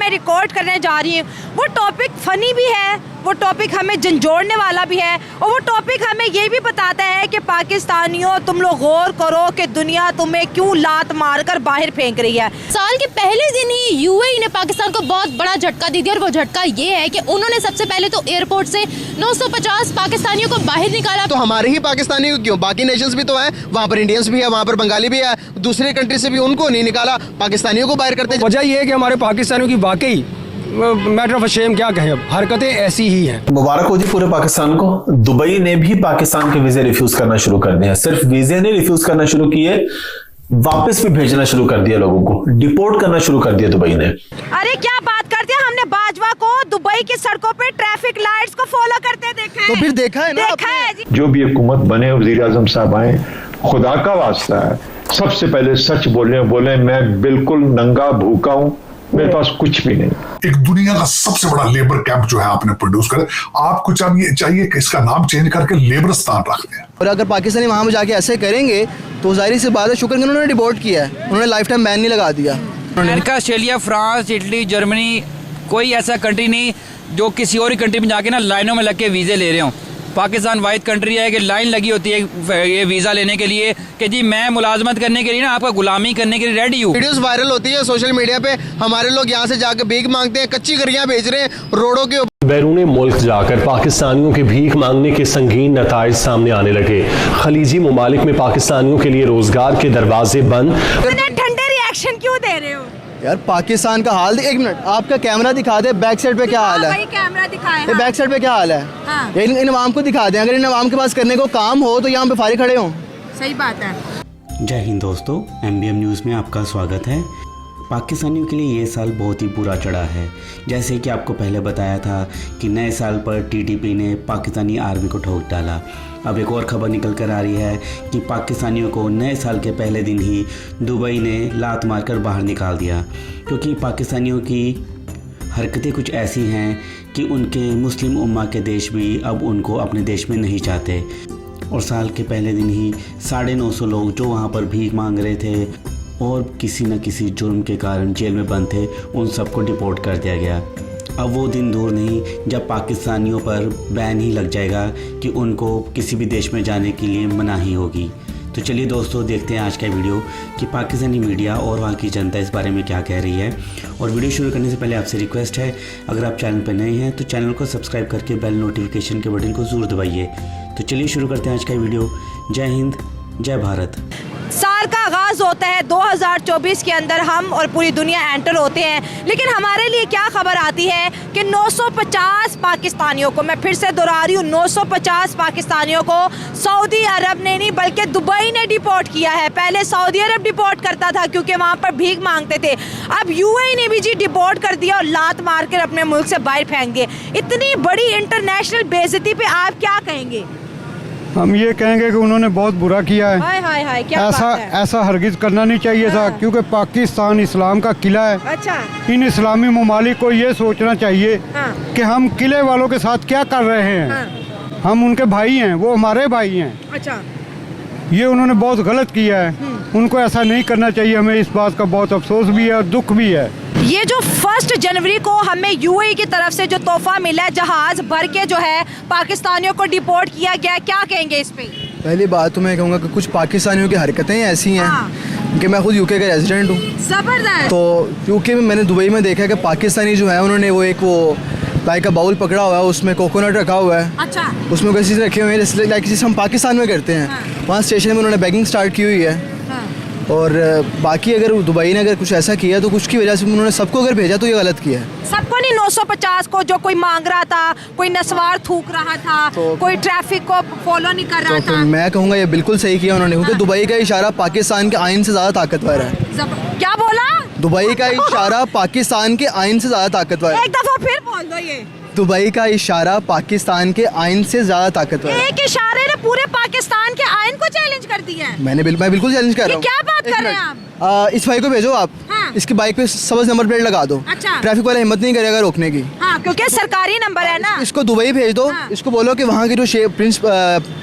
मैं रिकॉर्ड करने जा रही हूँ वो टॉपिक फनी भी है, वो टॉपिक हमें झंझोड़ने वाला भी है, और वो टॉपिक हमें ये भी बताता है कि पाकिस्तानियों तुम लोग गौर करो कि दुनिया तुम्हें क्यों लात मारकर बाहर फेंक रही है। साल के पहले दिन ही यूएई ने पाकिस्तान को बहुत बड़ा झटका दे दिया, और वो झटका ये है कि उन्होंने सबसे पहले तो एयरपोर्ट से 950 पाकिस्तानियों को बाहर निकाला। तो हमारे ही पाकिस्तानी को क्यों, बाकी नेशंस भी तो है, वहाँ पर इंडियंस भी है, वहाँ पर बंगाली भी है, दूसरे कंट्री से भी उनको नहीं निकाला, पाकिस्तानियों को बाहर करते। वजह यह है कि हमारे पाकिस्तानियों की वाकई मैटर ऑफ शेम क्या कहें, अब हरकतें ऐसी ही हैं। मुबारक हो जी पूरे पाकिस्तान को। दुबई ने भी पाकिस्तान के वीजे रिफ्यूज करना शुरू कर दिए हैं। सिर्फ वीजे नहीं रिफ्यूज करना शुरू किए, वापस भी भेजना शुरू कर दिया, लोगों को डिपोर्ट करना शुरू कर दिया दुबई ने। अरे क्या बात कर दिया, हमने बाजवा को दुबई की सड़कों पे ट्रैफिक लाइट्स को फॉलो करते देखा है। तो फिर देखा है ना, देखा है जी। जो भी हुकूमत बने, वज़ीर आज़म साहब आए, खुदा का वास्ता है सबसे पहले सच बोले मैं बिल्कुल नंगा भूखा हूँ, मेरे पास कुछ भी नहीं। एक दुनिया का सबसे बड़ा लेबर कैंप जो है आपने प्रोड्यूस करे, आपको चाहिए कि इसका नाम चेंज करके लेबरस्तान रख दें। और अगर पाकिस्तानी वहाँ में जाके ऐसे करेंगे तो जाहिर सी बात है, शुक्र कि उन्होंने डिपोर्ट किया है, उन्होंने लाइफ टाइम बैन नहीं लगा दिया। America, Australia, France, Italy, Germany, कोई ऐसा कंट्री नहीं जो किसी और कंट्री में जाके ना लाइनों में लग के वीज़े ले रहे हों। पाकिस्तान वाहिद कंट्री है कि लाइन लगी होती है ये वीज़ा लेने के लिए कि जी मैं मुलाजमत करने के लिए ना आपका गुलामी करने के लिए रेडी हूँ। वीडियोस वायरल होती है सोशल मीडिया पे, हमारे लोग यहाँ से जाकर भीख मांगते हैं, कच्ची गरियाँ बेच रहे हैं रोडों के ऊपर। बैरून मुल्क जाकर पाकिस्तानियों के भीख मांगने के संगीन नताइज सामने आने लगे। खलीजी ममालिक में पाकिस्तानियों के लिए रोजगार के दरवाजे बंद। ठंडे रिएक्शन क्यों दे रहे हो यार पाकिस्तान का हाल, एक मिनट आपका कैमरा दिखा दे, बैक साइड पे क्या हाल है, कैमरा दिखाए। ये बैक साइड पे क्या हाल है, हाँ। इन अवाम को दिखा दें। अगर इन अवाम के पास करने को काम हो तो यहाँ पे फारी खड़े हों। सही बात है। जय हिंद दोस्तों, MBM न्यूज़ में आपका स्वागत है। पाकिस्तानियों के लिए ये साल बहुत ही बुरा चढ़ा है। जैसे कि आपको पहले बताया था कि नए साल पर TTP ने पाकिस्तानी आर्मी को ठोक डाला। अब एक और ख़बर निकल कर आ रही है कि पाकिस्तानियों को नए साल के पहले दिन ही दुबई ने लात मारकर बाहर निकाल दिया, क्योंकि पाकिस्तानियों की हरकतें कुछ ऐसी हैं कि उनके मुस्लिम उम्मा के देश भी अब उनको अपने देश में नहीं चाहते। और साल के पहले दिन ही 950 लोग जो वहाँ पर भीख मांग रहे थे और किसी न किसी जुर्म के कारण जेल में बंद थे, उन सबको डिपोर्ट कर दिया गया। अब वो दिन दूर नहीं जब पाकिस्तानियों पर बैन ही लग जाएगा कि उनको किसी भी देश में जाने के लिए मनाही होगी। तो चलिए दोस्तों, देखते हैं आज का वीडियो कि पाकिस्तानी मीडिया और वहाँ की जनता इस बारे में क्या कह रही है। और वीडियो शुरू करने से पहले आपसे रिक्वेस्ट है, अगर आप चैनल पर नए हैं तो चैनल को सब्सक्राइब करके बेल नोटिफिकेशन के बटन को ज़रूर दबाइए। तो चलिए शुरू करते हैं आज का वीडियो। जय हिंद, जय भारत। साल का आगाज होता है 2024 के अंदर, हम और पूरी दुनिया एंटर होते हैं, लेकिन हमारे लिए क्या खबर आती है कि 950 पाकिस्तानियों को, मैं फिर से दोहरा रही हूँ, 950 पाकिस्तानियों को सऊदी अरब ने नहीं बल्कि दुबई ने डिपोर्ट किया है। पहले सऊदी अरब डिपोर्ट करता था क्योंकि वहाँ पर भीख मांगते थे, अब UAE ने भी जी डिपोर्ट कर दिया और लात मार कर अपने मुल्क से बाहर फेंक दिए। इतनी बड़ी इंटरनेशनल बेइज्जती पे आप क्या कहेंगे? हम ये कहेंगे कि उन्होंने बहुत बुरा किया है। हाय हाय हाय, क्या बात है? ऐसा हरगिज करना नहीं चाहिए था, क्योंकि पाकिस्तान इस्लाम का किला है। अच्छा। इन इस्लामी ममालिक को ये सोचना चाहिए कि हम किले वालों के साथ क्या कर रहे हैं। हम उनके भाई हैं, वो हमारे भाई हैं। अच्छा। ये उन्होंने बहुत गलत किया है, उनको ऐसा नहीं करना चाहिए। हमें इस बात का बहुत अफसोस भी है और दुख भी है। ये जो 1 जनवरी को हमें UAE की तरफ से जो तोहफा मिला है, जहाज भर के जो है पाकिस्तानियों को डिपोर्ट किया गया, क्या कहेंगे इस पे? पहली बात तो मैं कहूँगा कि कुछ पाकिस्तानियों की हरकतें ऐसी हैं कि मैं खुद UK का रेजिडेंट हूँ। जबरदस्त। तो UK में मैंने दुबई में देखा कि पाकिस्तानी जो है उन्होंने वो लाइक का बाउल पकड़ा हुआ है, उसमें कोकोनट रखा हुआ है। अच्छा। उसमें कोई चीज़ रखे हुए हैं जैसे लाइक जैसे हम पाकिस्तान में करते हैं। वहाँ स्टेशन में उन्होंने बैगिंग स्टार्ट की हुई है। और बाकी अगर दुबई ने अगर कुछ ऐसा किया तो कुछ की वजह से उन्होंने सबको अगर भेजा तो ये गलत किया है। सबको नहीं, 950 को, जो कोई मांग रहा था, कोई नस्वार थूक रहा था, कोई ट्रैफिक को फॉलो नहीं कर रहा तो था। मैं कहूँगा ये बिल्कुल सही किया उन्होंने, क्योंकि दुबई का इशारा पाकिस्तान के आइन से ज़्यादा ताकतवर है। क्या बोला? दुबई का इशारा पाकिस्तान के आइन से ज़्यादा ताकतवर है। एक दफा फिर बोल दो ये। दुबई का इशारा पाकिस्तान के आइन से ज्यादा ताकतवर है। एक इशारे ने पूरे पाकिस्तान के आइन को चैलेंज कर दिया है। मैं बिल्कुल चैलेंज कर रहा हूँ। क्या बात कर रहे हैं आप? इस भाई को भेजो आप। हाँ। इसकी बाइक पे सबज नंबर प्लेट लगा दो। अच्छा। ट्रैफिक वाला हिम्मत नहीं करेगा रोकने की। हाँ, क्योंकि सरकारी नंबर है ना। इसको दुबई भेज दो। हाँ। इसको बोलो कि वहाँ की जो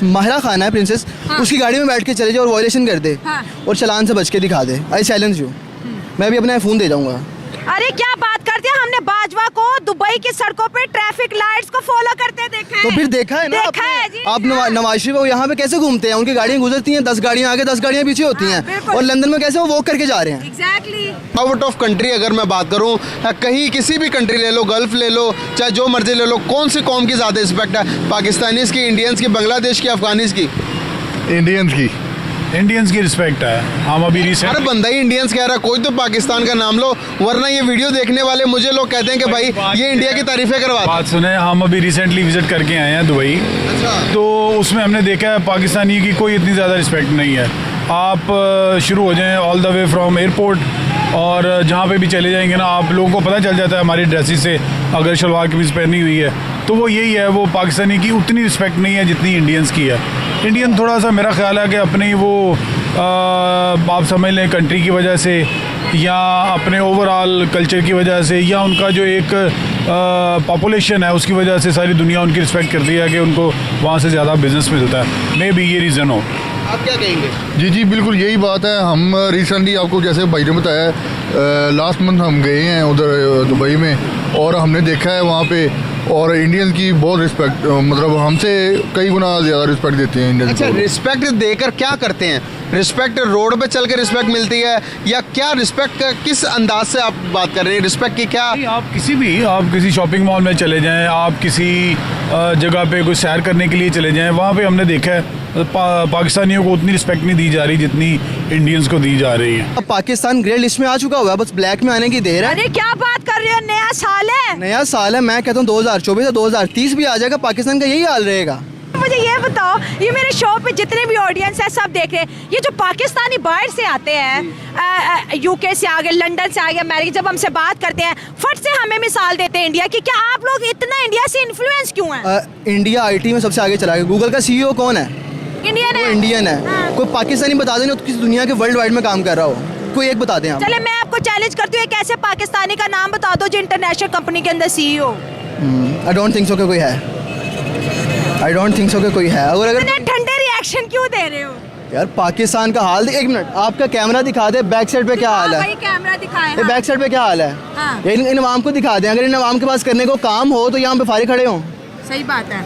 माहिरा खान है प्रिंसेस, हाँ। उसकी गाड़ी में बैठ के चले जाए और वायलेशन कर दे। हाँ। और चालान से बच के दिखा दे। I challenge you. मैं भी अपना फ़ोन दे जाऊँगा। अरे क्या बात करते हैं, हमने बाजवा को दुबई की सड़कों पे ट्रैफिक लाइट्स को फॉलो करते देखा है। तो फिर देखा है ना देखा है जी। आप नवाज शरीफ यहाँ पे कैसे घूमते हैं, उनकी गाड़ियाँ गुजरती हैं, 10 गाड़ियाँ आगे 10 गाड़ियाँ पीछे होती हैं, बिल्कुल। और लंदन में कैसे वो वॉक करके जा रहे हैं। एग्जैक्टली। आउट ऑफ कंट्री अगर मैं बात करूं, कहीं किसी भी कंट्री ले लो, गल्फ ले लो, चाहे जो मर्जी ले लो, कौन सी कौम की ज़्यादा रिस्पेक्ट है, पाकिस्तानीज़ की, इंडियंस की, बांग्लादेश की, अफगानीज़ की? इंडियंस की रिस्पेक्ट है। हम अभी रिसेंट हर बंदा ही इंडियंस कह रहा है, कोई तो पाकिस्तान का नाम लो, वरना ये वीडियो देखने वाले मुझे लोग कहते हैं कि भाई ये इंडिया की तारीफें करवाते हैं। बात सुने, हम अभी रिसेंटली विजिट करके आए हैं दुबई, तो उसमें हमने देखा है पाकिस्तानी की कोई इतनी ज़्यादा रिस्पेक्ट नहीं है। आप शुरू हो जाएं all the way from airport, और जहाँ पे भी चले जाएंगे ना, आप लोगों को पता चल जाता है हमारी ड्रेसेस से, अगर शलवार कमीज़ पहनी हुई है तो वो यही है, वो पाकिस्तानी की उतनी रिस्पेक्ट नहीं है जितनी इंडियंस की है। इंडियन थोड़ा सा मेरा ख्याल है कि अपनी वो आप समझ लें कंट्री की वजह से, या अपने ओवरऑल कल्चर की वजह से, या उनका जो एक पॉपुलेशन है उसकी वजह से सारी दुनिया उनकी रिस्पेक्ट करती है कि उनको वहाँ से ज़्यादा बिजनेस मिलता है। मे बी ये रीज़न हो। आप क्या कहेंगे? जी बिल्कुल यही बात है। हम रिसेंटली आपको जैसे भाई ने बताया, लास्ट मंथ हम गए हैं उधर दुबई में, और हमने देखा है वहाँ पे, और इंडियन की बहुत रिस्पेक्ट, मतलब हमसे कई गुना ज़्यादा रिस्पेक्ट देते हैं इंडियन। अच्छा, रिस्पेक्ट देकर क्या करते हैं? रिस्पेक्ट रोड पे चल के रिस्पेक्ट मिलती है, या क्या रिस्पेक्ट किस अंदाज से आप बात कर रहे हैं? रिस्पेक्ट की क्या? आप किसी शॉपिंग मॉल में चले जाएं, आप किसी जगह पे कोई सैर करने के लिए चले जाएं, वहाँ पे हमने देखा है पाकिस्तानियों को उतनी रिस्पेक्ट नहीं दी जा रही जितनी इंडियंस को दी जा रही है। अब पाकिस्तान ग्रे लिस्ट में आ चुका हुआ है, बस ब्लैक में आने की देर है। अरे क्या बात कर रहे हो, नया साल है। नया साल है, मैं कहता हूँ 2024 या 2030 भी आ जाएगा, पाकिस्तान का यही हाल रहेगा। मुझे ये बताओ, ये मेरे शो पे जितने भी ऑडियंस है सब देख रहे हैं, ये जो पाकिस्तानी बाहर से आते हैं, यूके से आ गए, लंदन से आ गए, अमेरिका, जब हमसे बात करते हैं फट से हमें मिसाल देते हैं इंडिया की। क्या आप लोग इतना इंडिया से इन्फ्लुएंस क्यों हैं? इंडिया आईटी में सबसे आगे चला गया। गूगल का सीईओ कौन है? इंडियन है। इंडियन है। कोई पाकिस्तानी बता देना तो किसी दुनिया के वर्ल्ड वाइड में काम कर रहा हो, कोई एक बता दें आप। चले मैं आपको चैलेंज करती हूँ, एक ऐसे पाकिस्तानी का नाम बता दो जो इंटरनेशनल कंपनी के अंदर CEO. I don't think so कि कोई है। आई डोंट थिंक सो कि कोई है। और अगर ठंडे रिएक्शन क्यों दे रहे हो यार, पाकिस्तान का हाल एक मिनट, आपका कैमरा दिखा दे बैक साइड पे क्या हाल है। भाई कैमरा दिखाएं। ये बैक साइड पे क्या हाल है? हाँ। इन अवाम को दिखा दें। अगर इन अवाम के पास करने को काम हो तो यहाँ पे फारे खड़े हों। सही बात है।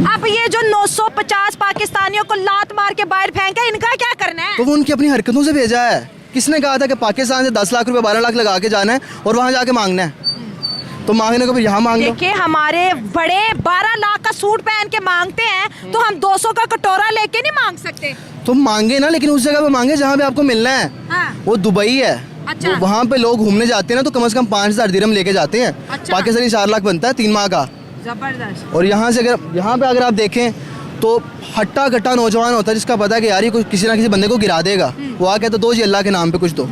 अब ये जो 950 पाकिस्तानियों को लात मार के बाहर फेंका, इनका क्या करना है? तो वो उनकी अपनी हरकतों से भेजा है। किसने कहा था कि पाकिस्तान से 10 लाख रुपए 12 लाख लगा के जाना है और वहाँ जाके मांगना है? तो मांगने को फिर यहाँ मांग लो। देखिए, हमारे बड़े 12 लाख का सूट पहन के मांगते हैं, तो हम 200 का कटोरा लेके नहीं मांग सकते। तो मांगे ना, लेकिन उस जगह पे मांगे जहाँ पे आपको मिलना है। हाँ। वो दुबई है। अच्छा। वहाँ पे लोग घूमने जाते हैं ना, तो कम से कम 5000 दिरहम लेके जाते हैं। अच्छा। पाकिस्तानी 4 लाख बनता है 3 माह का। जबरदस्त। और यहाँ से यहाँ पे अगर आप देखें तो हट्टा कट्टा नौजवान होता है जिसका पता है कि यार ये किसी ना किसी बंदे को गिरा देगा, वो आ कहता दो जी अल्लाह के नाम पे कुछ दो।